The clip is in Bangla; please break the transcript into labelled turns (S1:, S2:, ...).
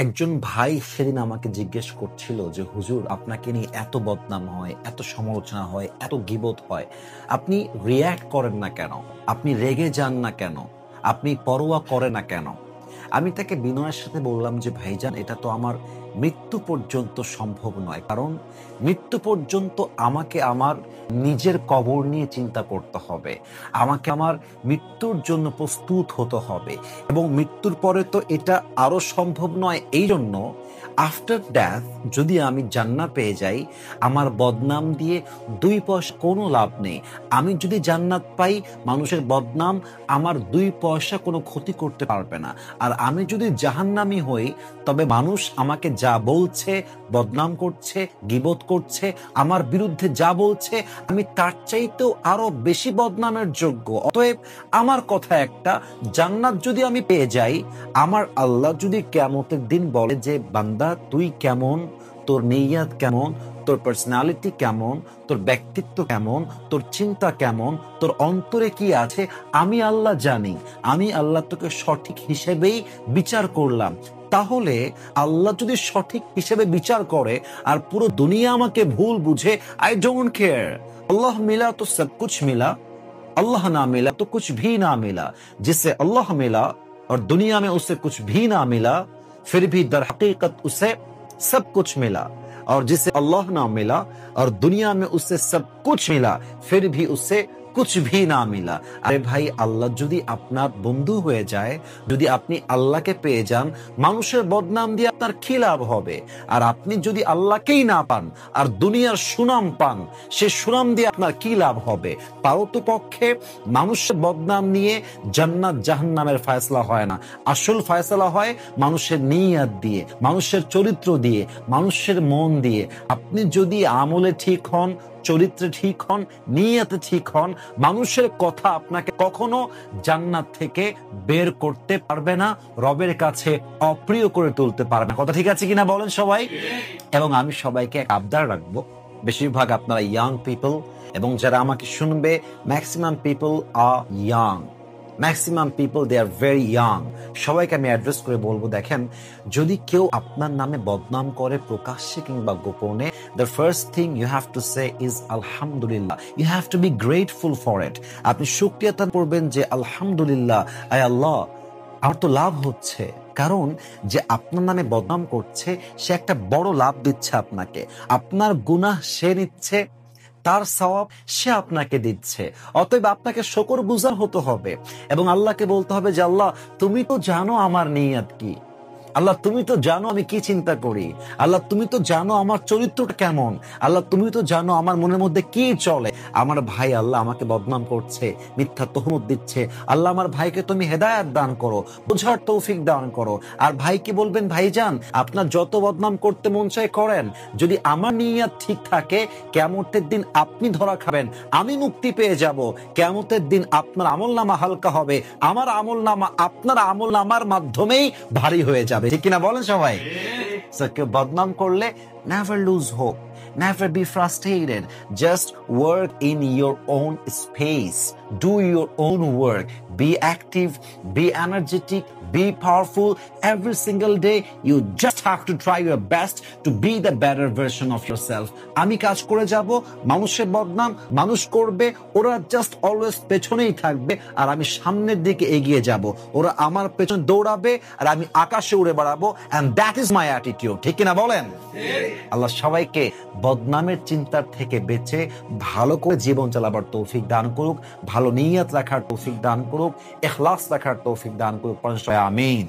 S1: একজন ভাই সেদিন আমাকে জিজ্ঞেস করছিল যে হুজুর আপনাকে নিয়ে এত বদনাম হয়, এত সমালোচনা হয়, এত গীবত হয়, আপনি রিয়্যাক্ট করেন না কেন? আপনি রেগে যান না কেন? আপনি পরোয়া করেন না কেন? আমি তাকে বিনয়ের সাথে বললাম যে ভাইজান এটা তো আমার মৃত্যু পর্যন্ত সম্ভব নয়, কারণ মৃত্যু পর্যন্ত আমাকে আমার নিজের কবর নিয়ে চিন্তা করতে হবে, আমাকে আমার মৃত্যুর জন্য প্রস্তুত হতে হবে, এবং মৃত্যুর পরে তো এটা আরো সম্ভব নয়। এই জন্য আফটার ডেথ যদি আমি জান্নাত পেয়ে যাই, আমার বদনাম দিয়ে 2 পয়সা কোনো লাভ নেই। আমি যদি জান্নাত পাই, মানুষের বদনাম আমার 2 পয়সা কোনো ক্ষতি করতে পারবে না। আর আমি যদি জাহান্নামী হই, তবে মানুষ আমাকে যা বলছে, বদনাম করছে, গীবত করছে, আমার বিরুদ্ধে যা বলছে, আমি তার চাইতেও আরো বেশি বদনামের যোগ্য। অতএব আমার কথা একটা, জান্নাত যদি আমি পেয়ে যাই, আমার আল্লাহ যদি কিয়ামতের দিন বলে যে বান্দা তুই কেমন, তোর নিয়ত কেমন, তোর পার্সোনালিটি কেমন, তোর ব্যক্তিত্ব কেমন, তোর চিন্তা কেমন, তোর অন্তরে কি আছে, আমি আল্লাহ জানি। আমি আল্লাহ তোকে সঠিক হিসেবেই বিচার করলাম। তাহলে আল্লাহ যদি সঠিক হিসেবে বিচার করে আর পুরো দুনিয়া আমাকে ভুল বুঝে, আই ডোন্ট কেয়ার। আল্লাহ মিলা তো সব কুছ মিলা, अल्लाह ना मिला तो कुछ भी ना मिला। जिससे अल्लाह मिला और दुनिया में उससे कुछ भी ना मिला, फिर भी दर हकीकत उसे सब कुछ मिला। और जिसे अल्लाह ना मिला और दुनिया में उससे सब कुछ मिला, फिर भी उससे कुछ भी না মিলা। আরে ভাই, আল্লাহ যদি আপনার বন্ধু হয়ে যায়, যদি আপনি আল্লাহকে পেয়ে যান, মানুষের বদনাম দিয়ে আপনার কি লাভ হবে? আর আপনি যদি আল্লাহকেই না পান আর দুনিয়ার সুনাম পান, সে সুনাম দিয়ে আপনার কি লাভ হবে? পারতপক্ষে মানুষের বদনাম নিয়ে জান্নাত জাহান্নামের ফয়সালা হয় না। আসল ফয়সালা হয় মানুষের নিয়ত দিয়ে, মানুষের চরিত্র দিয়ে, মানুষের মন দিয়ে। আপনি যদি আমলে ঠিক হন, চরিত্রে ঠিক হন, নিয়তে ঠিক হন, মানুষের কথা আপনাকে কখনো জান্নাত থেকে বের করতে পারবে না, রবের কাছে অপ্রিয় করে তুলতে পারবে না। কথা ঠিক আছে কিনা বলেন সবাই? এবং আমি সবাইকে এক আবদার রাখবো, বেশিরভাগ আপনারা ইয়াং পিপল, এবং যারা আমাকে শুনবে maximum people are young, maximum people they are very young. সবাইকে আমি অ্যাড্রেস করে বলবো, দেখেন, যদি কেউ আপনার নামে বদনাম করে প্রকাশ্যে কিংবা গোপনে, the first thing you have to say is আলহামদুলিল্লাহ। You have to be grateful for it। আপনি শুকরিয়াতা করবেন যে আলহামদুলিল্লাহ, আয় আল্লাহ, আমার তো লাভ হচ্ছে। কারণ যে আপনার নামে বদনাম করছে, সে একটা বড় লাভ দিচ্ছে আপনাকে। আপনার গুনাহ সে নিচ্ছে, তার সওয়াব সে আপনাকে দিচ্ছে। অতএব আপনাকে শুকরগুজার হতে হবে এবং আল্লাহকে বলতে হবে যে আল্লাহ, তুমি তো জানো আমার নিয়ত কি, আল্লাহ তুমি তো জানো আমি কি চিন্তা করি, আল্লাহ তুমি তো জানো আমার চরিত্রটা কেমন, আল্লাহ তুমি তো জানো আমার মনের মধ্যে কি চলে। আমার ভাই আল্লাহ আমাকে বদনাম করছে, মিথ্যা তহমত দিচ্ছে, আল্লাহ আমার ভাইকে তুমি হেদায়েত দান করো, বোঝার তৌফিক দান করো। আর ভাইকে বলবেন, ভাইজান আপনার যত বদনাম করতে মন চায় করেন, যদি আমার নিয়ত ঠিক থাকে, কিয়ামতের দিন আপনি ধরা খাবেন, আমি মুক্তি পেয়ে যাব। কিয়ামতের দিন আপনার আমলনামা হালকা হবে, আমার আমলনামা আপনার আমলনামার মাধ্যমেই ভারী হয়ে যাবে। ঠিক কিনা বলেন সবাই? কেউ বদনাম করলে never lose hope, never be frustrated, just work in your own space, do your own work, be active, be energetic, be powerful. Every single day you just have to try your best to be the better version of yourself. আমি কাজ করে যাব, মানুষের বদনাম মানুষ করবে, ওরা জাস্ট অলওয়েজ পেছনেই থাকবে আর আমি সামনের দিকে এগিয়ে যাব। ওরা আমার পেছনে দৌড়াবে আর আমি আকাশে উড়ে বেড়াবো, and that is my attitude। ঠিক কিনা বলেন? আল্লাহ সবাইকে বদনামের চিন্তার থেকে বেঁচে ভালো করে জীবন চালাবার তৌফিক দান করুক, ভালো নিয়ত রাখার তৌফিক দান করুক, ইখলাস রাখার তৌফিক দান করুক। আমিন।